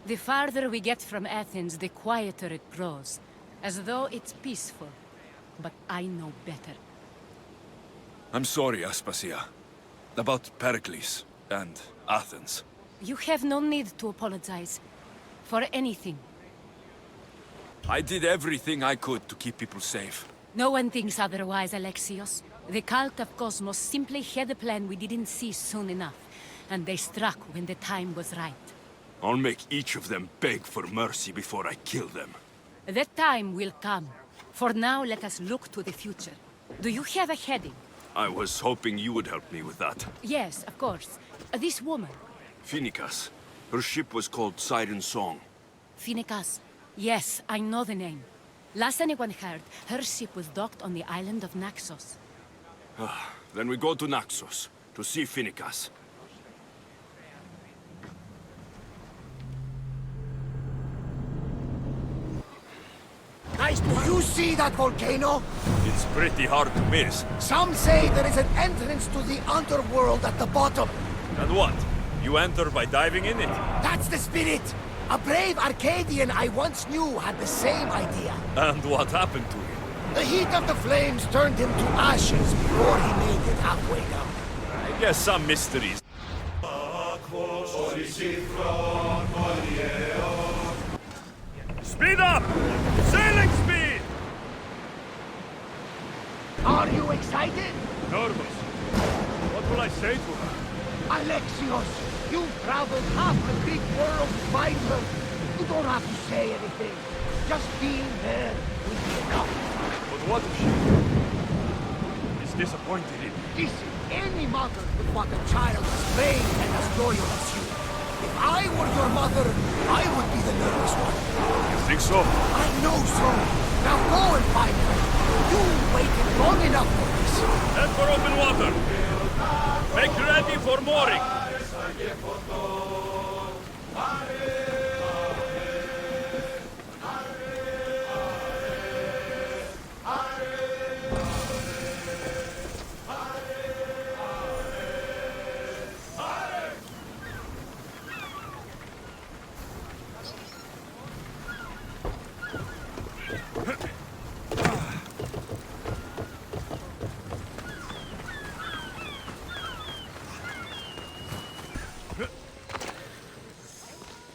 The farther we get from Athens, the quieter it grows. As though it's peaceful. But I know better. I'm sorry, Aspasia. About Pericles and Athens. You have no need to apologize. For anything. I did everything I could to keep people safe. No one thinks otherwise, Alexios. The cult of Cosmos simply had a plan we didn't see soon enough. And they struck when the time was right. I'll make each of them beg for mercy before I kill them. That time will come. For now, let us look to the future. Do you have a heading? I was hoping you would help me with that. Yes, of course. This woman. Phoenicas. Her ship was called Siren Song. Phoenicas. Yes, I know the name. Last anyone heard, her ship was docked on the island of Naxos. Then we go to Naxos, to see Phoenicas. Guys, do you see that volcano? It's pretty hard to miss. Some say there is an entrance to the underworld at the bottom. And what? You enter by diving in it? That's the spirit! A brave Arcadian I once knew had the same idea. And what happened to him? The heat of the flames turned him to ashes before he made it halfway down. I guess some mysteries. Speed up! Sailing speed! Are you excited? Nervous. What will I say to her? Alexios, you've traveled half the Greek world to find her. You don't have to say anything. Just being there will be enough. But what if she is disappointed in me? Listen, any mother would want a child as brave and as loyal as you. If I were your mother, I would be the nervous one. You think so? I know so. Now go and find her. You waited long enough for this. Head for open water. Make ready for mooring.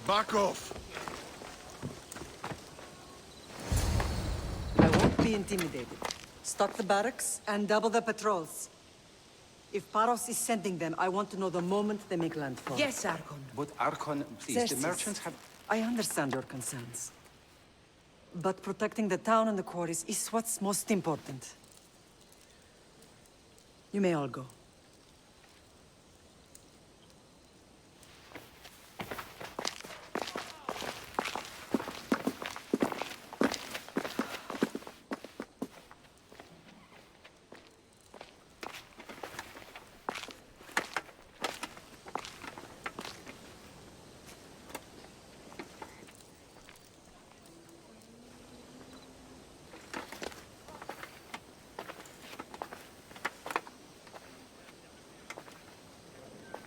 Back off! I won't be intimidated. Stock the barracks and double the patrols. If Paros is sending them, I want to know the moment they make landfall. Yes, Archon. But Archon, please, Xerxes, the merchants have... I understand your concerns. But protecting the town and the quarries is what's most important. You may all go.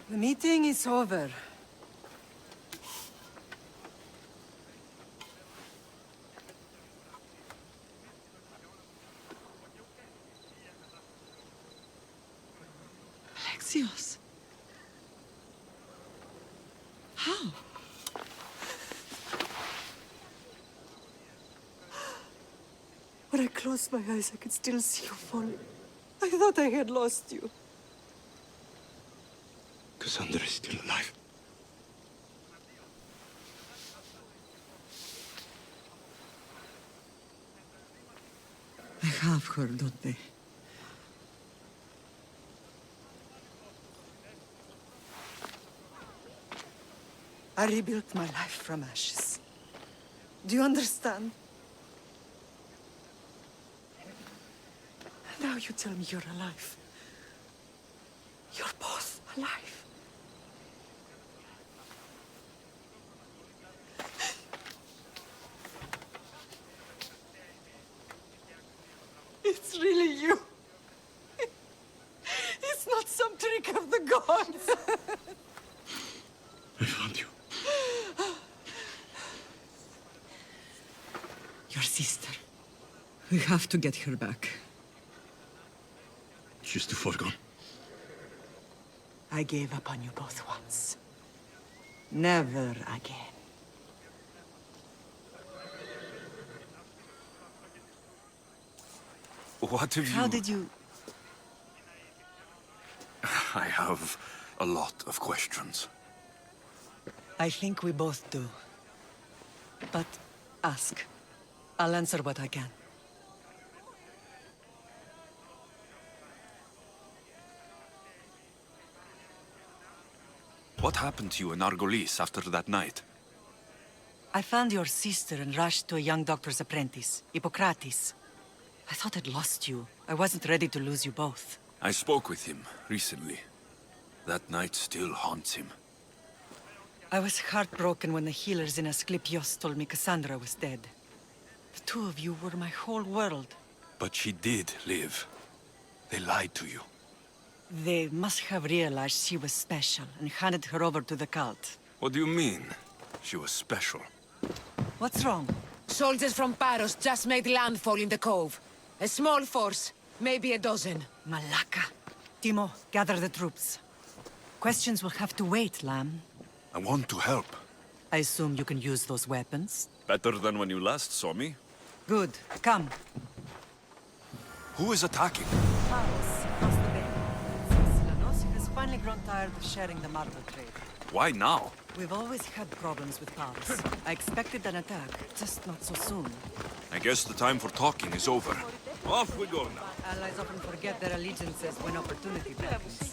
The meeting is over. Alexios. How? When I closed my eyes, I could still see you falling. I thought I had lost you. Cassandra is still alive. I have her, don't they? I rebuilt my life from ashes. Do you understand? Now you tell me you're alive. You're both alive. It's really you. It's not some trick of the gods. I found you. We have to get her back. She's too far gone. I gave up on you both once. Never again. What have you... How did you... I have a lot of questions. I think we both do. But ask. I'll answer what I can. What happened to you in Argolis after that night? I found your sister and rushed to a young doctor's apprentice, Hippocrates. I thought I'd lost you. I wasn't ready to lose you both. I spoke with him recently. That night still haunts him. I was heartbroken when the healers in Asclepios told me Cassandra was dead. The two of you were my whole world. But she did live. They lied to you. They must have realized she was special and handed her over to the cult. What do you mean? She was special. What's wrong? Soldiers from Paros just made landfall in the cove. A small force, maybe a dozen. Malaka. Timo, gather the troops. Questions will have to wait, Lamb. I want to help. I assume you can use those weapons? Better than when you last saw me. Good. Come. Who is attacking? Paros, across the bay. Silanos has finally grown tired of sharing the marble trade. Why now? We've always had problems with Paros. I expected an attack, just not so soon. I guess the time for talking is over. Off we go now. Allies often forget their allegiances when opportunity beckons.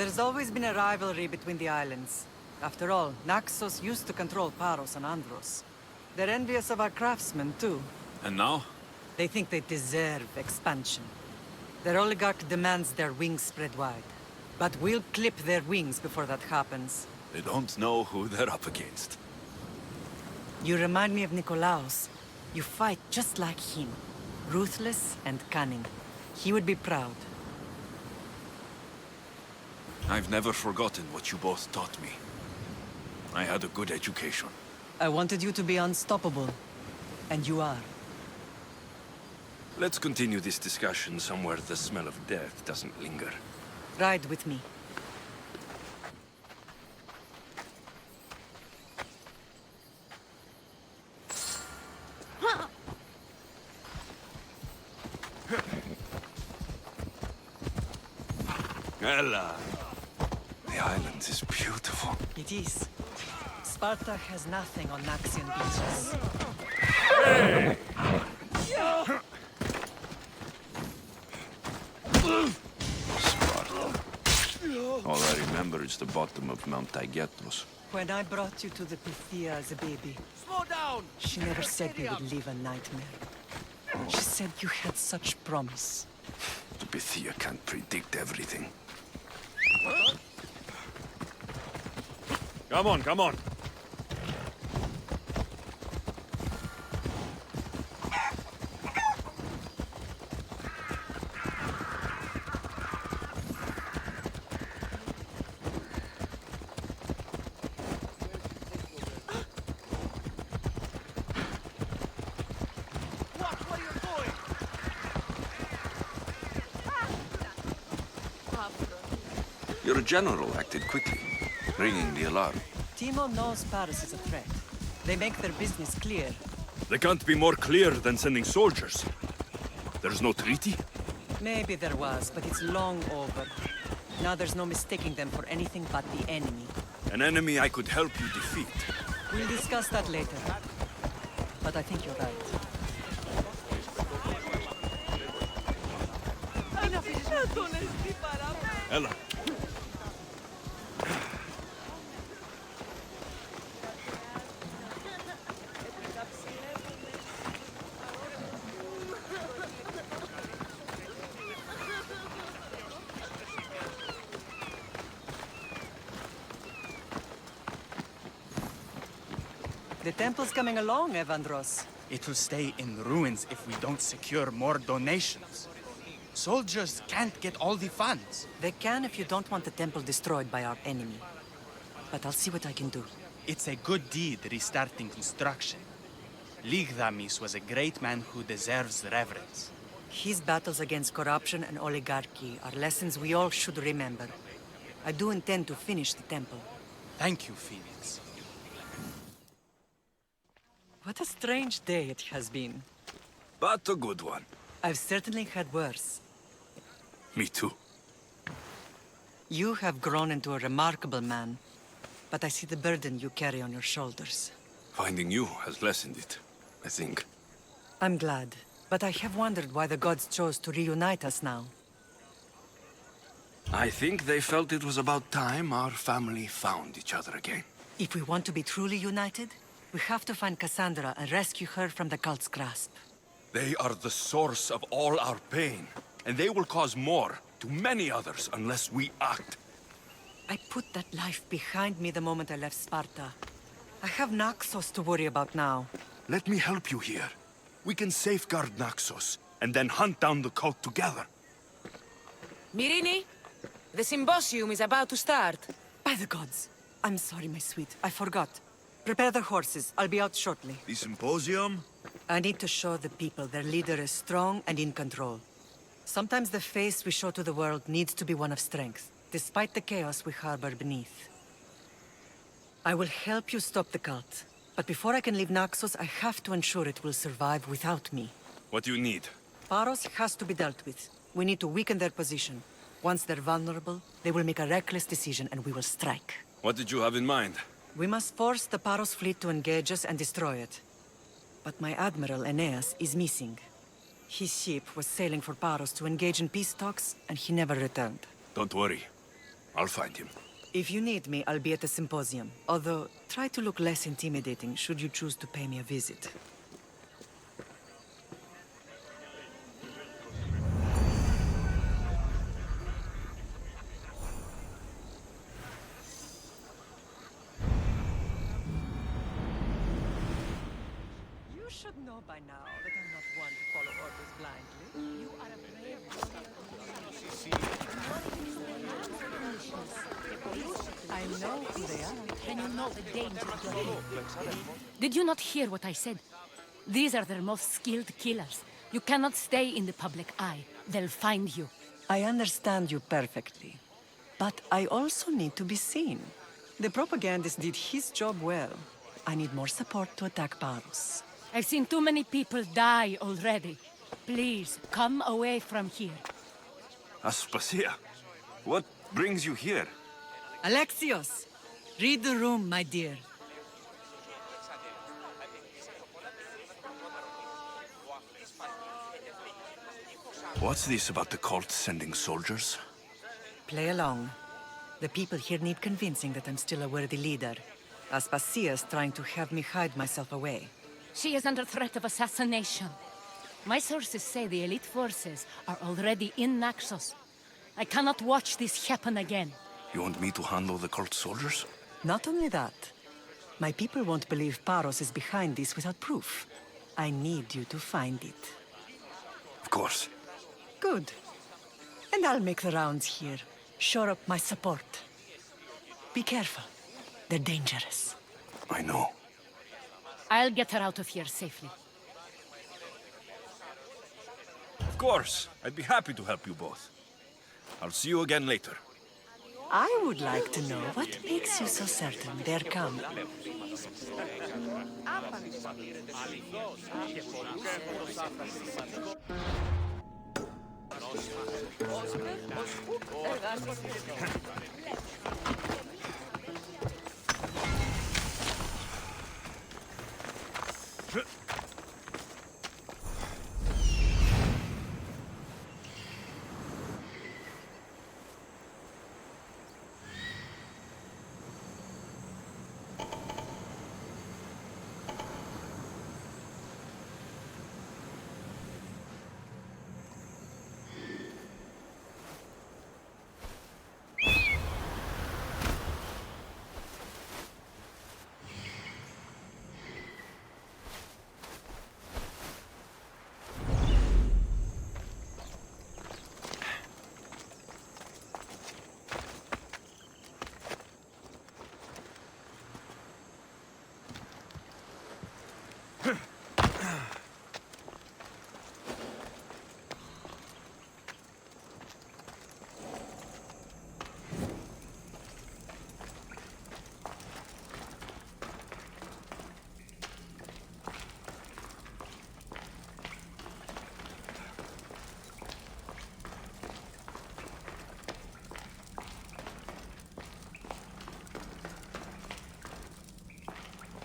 There's always been a rivalry between the islands. After all, Naxos used to control Paros and Andros. They're envious of our craftsmen, too. And now? They think they deserve expansion. Their oligarch demands their wings spread wide. But we'll clip their wings before that happens. They don't know who they're up against. You remind me of Nikolaos. You fight just like him. Ruthless and cunning. He would be proud. I've never forgotten what you both taught me. I had a good education. I wanted you to be unstoppable. And you are. Let's continue this discussion somewhere the smell of death doesn't linger. Ride with me. Ella! The island is beautiful. It is. Sparta has nothing on Naxian beaches. Sparta. All I remember is the bottom of Mount Taygetos. When I brought you to the Pythia as a baby, Slow down! she never said we would live a nightmare. She said you had such promise. The Pythia can't predict everything. Come on, come on! What are you doing? Your general acted quickly, ringing the alarm. Timo knows Paris is a threat. They make their business clear. They can't be more clear than sending soldiers. There's no treaty? Maybe there was, but it's long over. Now there's no mistaking them for anything but the enemy. An enemy I could help you defeat. We'll discuss that later. But I think you're right. Ella. The temple's coming along, Evandros. It will stay in ruins if we don't secure more donations. Soldiers can't get all the funds. They can if you don't want the temple destroyed by our enemy. But I'll see what I can do. It's a good deed restarting construction. Ligdamis was a great man who deserves reverence. His battles against corruption and oligarchy are lessons we all should remember. I do intend to finish the temple. Thank you, Phoenix. What a strange day it has been. But a good one. I've certainly had worse. Me too. You have grown into a remarkable man, but I see the burden you carry on your shoulders. Finding you has lessened it, I think. I'm glad, but I have wondered why the gods chose to reunite us now. I think they felt it was about time our family found each other again. If we want to be truly united, we have to find Cassandra and rescue her from the cult's grasp. They are the source of all our pain, and they will cause more to many others unless we act. I put that life behind me the moment I left Sparta. I have Naxos to worry about now. Let me help you here. We can safeguard Naxos, and then hunt down the cult together. Myrrine, the symposium is about to start. By the gods. I'm sorry, my sweet. I forgot. Prepare the horses. I'll be out shortly. The symposium? I need to show the people their leader is strong and in control. Sometimes the face we show to the world needs to be one of strength, despite the chaos we harbor beneath. I will help you stop the cult. But before I can leave Naxos, I have to ensure it will survive without me. What do you need? Paros has to be dealt with. We need to weaken their position. Once they're vulnerable, they will make a reckless decision and we will strike. What did you have in mind? We must force the Paros fleet to engage us and destroy it. But my admiral, Aeneas, is missing. His ship was sailing for Paros to engage in peace talks, and he never returned. Don't worry. I'll find him. If you need me, I'll be at the symposium. Although, try to look less intimidating should you choose to pay me a visit. You should know by now that I'm not one to follow orders blindly. You are a brave I know who they are. And you know the danger you're in. Did you not hear what I said? These are their most skilled killers. You cannot stay in the public eye. They'll find you. I understand you perfectly. But I also need to be seen. The propagandist did his job well. I need more support to attack Paros. I've seen too many people die already. Please, come away from here. Aspasia, what brings you here? Alexios! Read the room, my dear. What's this about the cult sending soldiers? Play along. The people here need convincing that I'm still a worthy leader. Aspasia's trying to have me hide myself away. She is under threat of assassination. My sources say the elite forces are already in Naxos. I cannot watch this happen again. You want me to handle the cult soldiers? Not only that, my people won't believe Paros is behind this without proof. I need you to find it. Of course. Good. And I'll make the rounds here. Shore up my support. Be careful. They're dangerous. I know. I'll get her out of here safely. Of course. I'd be happy to help you both. I'll see you again later. I would like to know what makes you so certain they're coming.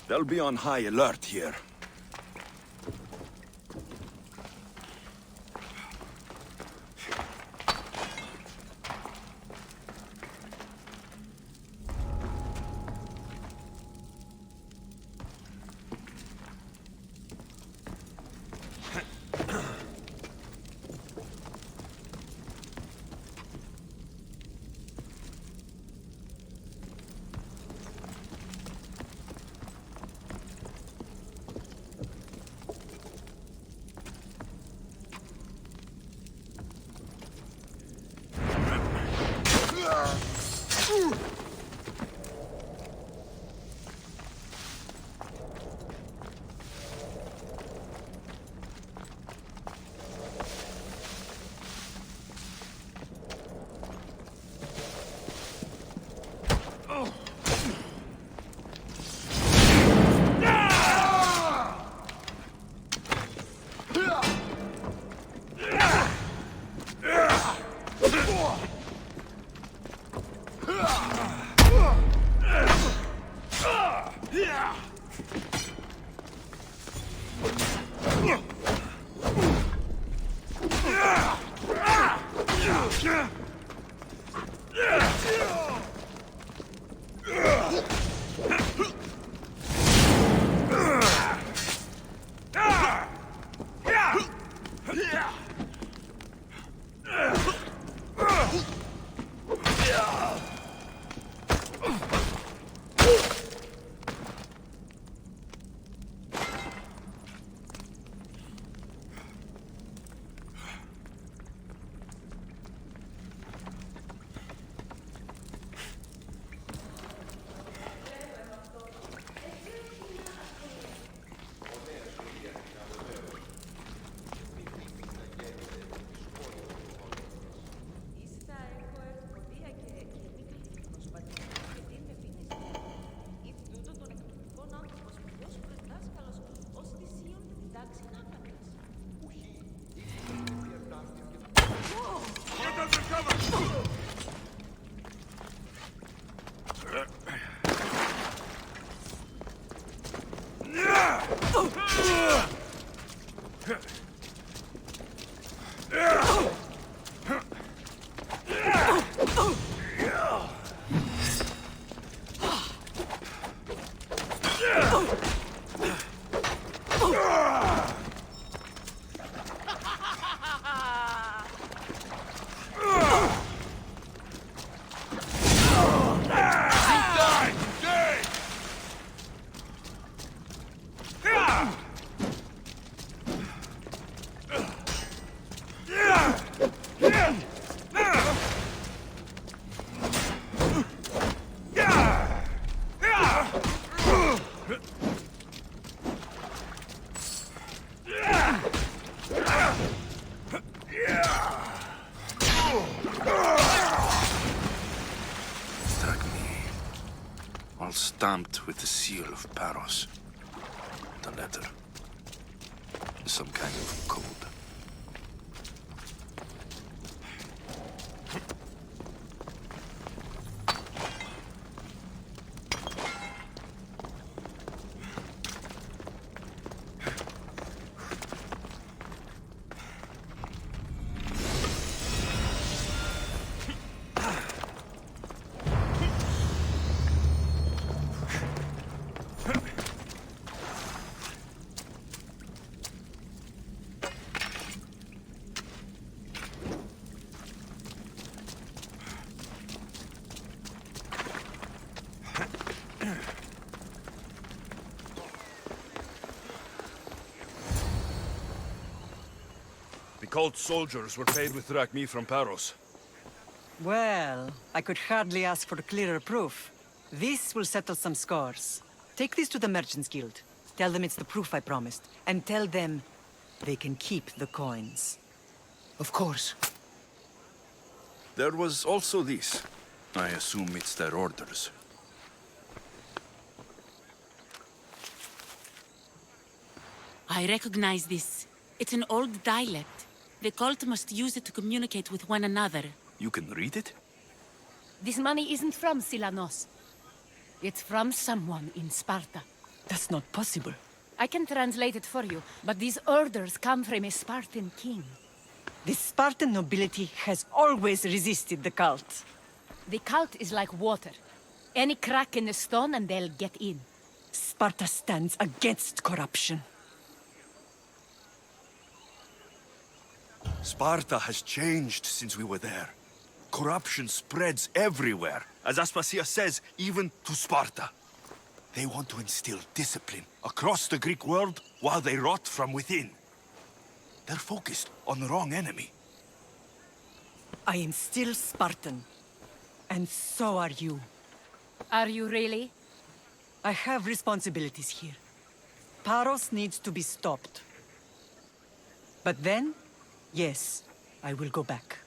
They'll be on high alert here. Struck me, all stamped with the seal of Paros. The letter. Some kind of code. The cult soldiers were paid with drachmi from Paros. Well, I could hardly ask for clearer proof. This will settle some scores. Take this to the Merchants Guild. Tell them it's the proof I promised. And tell them they can keep the coins. Of course. There was also this. I assume it's their orders. I recognize this. It's an old dialect. The cult must use it to communicate with one another. You can read it? This money isn't from Silanos. It's from someone in Sparta. That's not possible. I can translate it for you, but these orders come from a Spartan king. The Spartan nobility has always resisted the cult. The cult is like water. Any crack in the stone and they'll get in. Sparta stands against corruption. Sparta has changed since we were there. Corruption spreads everywhere. As Aspasia says, even to Sparta. They want to instill discipline across the Greek world while they rot from within. They're focused on the wrong enemy. I am still Spartan. And so are you. Are you really? I have responsibilities here. Paros needs to be stopped. But then, yes, I will go back.